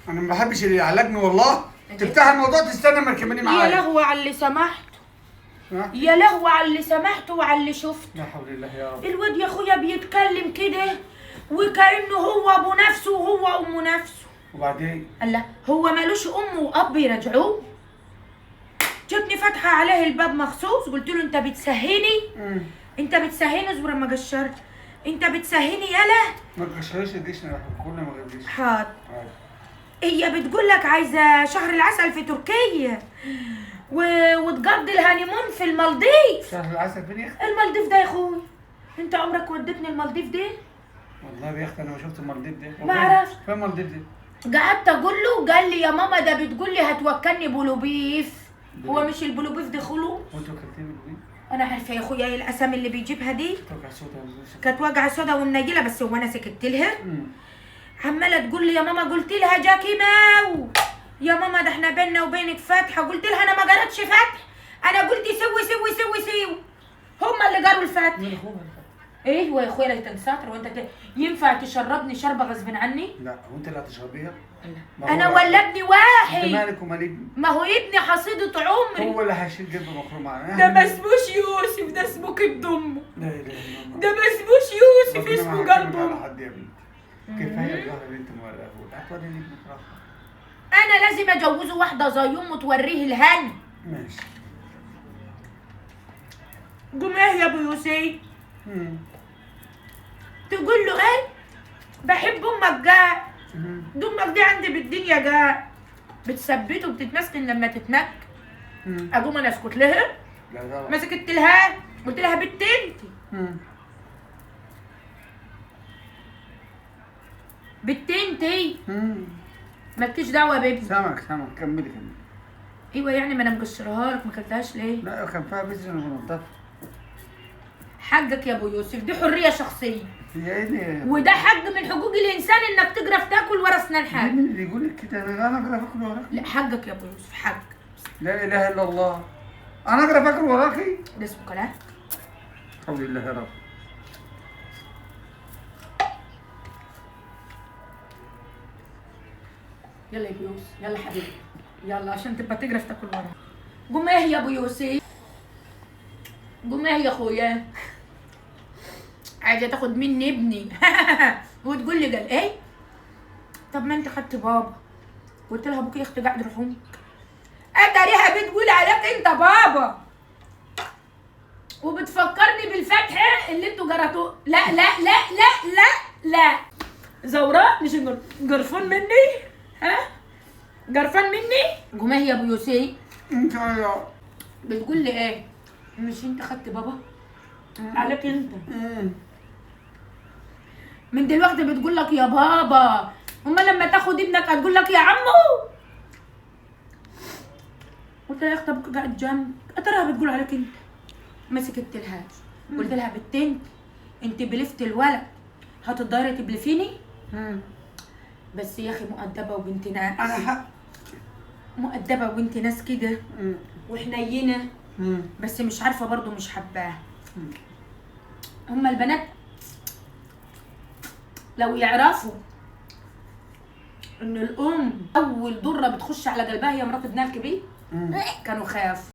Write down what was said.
انا ما بحبش اللي يعلقني والله. تفتح الموضوع تستنى ما تكملي يا معايا. لهوي على اللي سمحته، ها؟ يا لهوي على اللي سمحته وعلى اللي شفته. لا حول الله يا رب. الواد يا اخويا بيتكلم كده وكأنه هو ابو نفسه وهو ام نفسه. وبعدين الله، هو مالوش ام واب يرجعوه؟ جتني فاتحه عليه الباب مخصوص، قلت له انت بتسهني؟ انت بتسهني؟ اصبر اما قشرت. انت بتسهني يالا؟ ما تقشريش الجيش، كلنا ما غيرش. حاضر. هي بتقول لك عايزه شهر العسل في تركيا وتقضي الهانيمون في المالديف. شهر العسل فين يا اختي؟ المالديف ده يا اخوي، انت عمرك ودتني المالديف دي؟ والله يا اختي انا ما شفت المالديف ده. ما اعرفش. فين المالديف دي؟ قعدت اقول له، قال لي يا ماما ده بتقول لي هتوكلني بولوبيف. هو مش البولوبيف ده خلو؟ وانتوا كلتيني بيه؟ انا عارفه يا اخويا ايه الاسامي اللي بيجيبها دي. توجع سودا ولا كانت واجعه سودا ومنيله، بس هو انا سكت لها. عماله تقول لي يا ماما، قلت لها جاكي ماو يا ماما ده احنا بيننا وبينك فتحه. قلت لها انا ما جرتش فتح، انا قلت سوي سوي سوي سوي، هما اللي جروا الفتح. مين اخوها؟ ايه هو يا اخويا لا تنساتر وانت ينفع تشربني شربه غصب عني؟ لا وانت اللي هتشربيها؟ انا ولا ابني واحد؟ انت مالك ومال ابني؟ ما هو ابني حصيدة عمري. هو اللي هيشيل جنب مخروم معاه. ده ما اسموش يوسف، ده اسمه كبد امه. لا اله الا الله. ده ما اسموش يوسف، اسمه قلب على امه. حد يا بنتي. كفايه الظهر اللي انت مورقاه، هتودي ابنك راسها. انا لازم اجوزه واحده زي امه توريه الهنا. ماشي. قوم ايه يا ابو يوسف؟ تقول له ايه؟ بحب امك جاع. ده امك دي عندي بالدنيا جاع. بتثبته وبتتمسكن لما تتنك. اقوم انا اسكت لها؟ لا طبعا. ما سكت لها، قلت لها بنت انت. بنت انت مالكيش دعوه يا بيبي. سامك كملي. ايوه يعني، ما انا مقشرها لك، ما كلتهاش ليه؟ لا كان فيها بذر انا بنضفها. حقك يا ابو يوسف، دي حريه شخصيه. يا ايه وده حق من حقوق الانسان انك تقرف تاكل ورا اسنان حاج. مين اللي يقول لك كده؟ انا اقرا اكل وراك؟ لا حقك يا ابو يوسف، حق. لا اله الا الله. انا اقرا اكل وراكي؟ ده اسمه كلام؟ حول الله يا رب. يلا يا ابو يوسف، يلا حبيبي، يلا عشان تبقى تقرف تاكل ورا. قوم ايه يا ابو يوسف؟ قوم ايه يا اخويا؟ عايزه تاخد مني ابني وتقول لي قال ايه؟ طب ما انت خدت بابا، قلت لها ابوك يا اختي قاعد رحومك. اتاريها بتقول عليك انت بابا وبتفكرني بالفتحه اللي انتوا جرتوه. لا لا لا لا لا لا زوراء، مش جرفان مني. ها؟ جرفان مني؟ قوم ايه يا ابو يوسف؟ انت يا بتقول لي ايه؟ مش انت خدت بابا؟ عليك انت. من دلوقتي بتقول لك يا بابا، اما لما تاخد ابنك هتقول لك يا عمو. قلت لها يا اختي ابوك قاعد جنبك، اتراها بتقول عليك انت. ما سكتلهاش، قلت لها بنت انت بلفت الولد هتضطري تبلفيني؟ بس يا اخي مؤدبه وبنت ناس. انا حق مؤدبه وبنت ناس كده وحنينه، بس مش عارفه برضو مش حباها. هما البنات لو يعرفوا ان الام اول ضره بتخش على قلبها هي مرات ابنها الكبير كانوا خافوا.